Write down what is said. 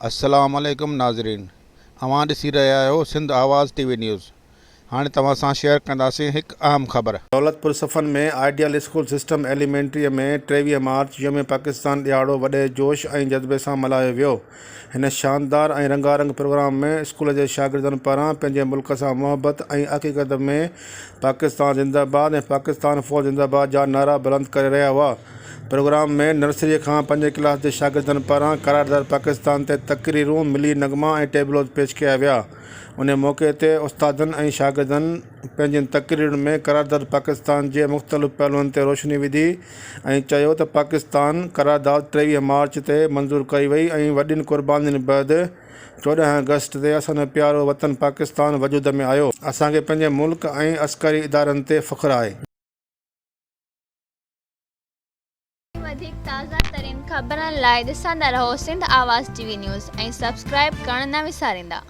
अस्सलाम वालेकुम नाज़रीन, अवां ॾिसी रहिया आहियो सिंध आवाज़ टीवी न्यूज़। हाणे तव्हां सां शेयर कंदासीं हिकु अहम ख़बर। दौलतपुर सफ़न में आइडियल स्कूल सिस्टम एलिमेंट्रीअ में 23 मार्च यौम पाकिस्तान ॾियारो वॾे जोश ऐं जज़्बे सां मल्हायो वियो। हिन शानदार ऐं रंगारंग प्रोग्राम में स्कूल जे शागिर्दनि पारां पंहिंजे मुल्क सां मुहबत ऐं हक़ीक़त में पाकिस्तान ज़िंदाबाद ऐं पाकिस्तान फ़ौज ज़िंदाबाद जा नारा बुलंद करे रहिया हुआ। प्रोग्राम में नर्सरी खां 5 क्लास जे शागिर्दनि पारां करारदार पाकिस्तान ते तक़रीरूं, मिली नगमा ऐं टेबलोज पेश कया विया। उन मौक़े ते उस्तादनि ऐं शागिर्दनि पंहिंजनि तक़रीरुनि में करारदाद पाकिस्तान जे मुख़्तलिफ़ पहलुअनि ते रोशनी विधी ऐं चयो त पाकिस्तान करारदाद 23 मार्च ते मंज़ूर कई वई ऐं वॾियुनि क़ुर्बानियुनि बैदि 14 अगस्त ते असांजो प्यारो वतन पाकिस्तान वजूद में आयो। असांखे पंहिंजे मुल्क ऐं अस्करी इदारनि ते फ़ख्रु आहे। वधीक ताज़ा तरीन ख़बरनि लाइ ॾिसंदा रहो सिंध आवाज़ टीवी न्यूज़ ऐं सब्सक्राइब करणु न विसारींदा।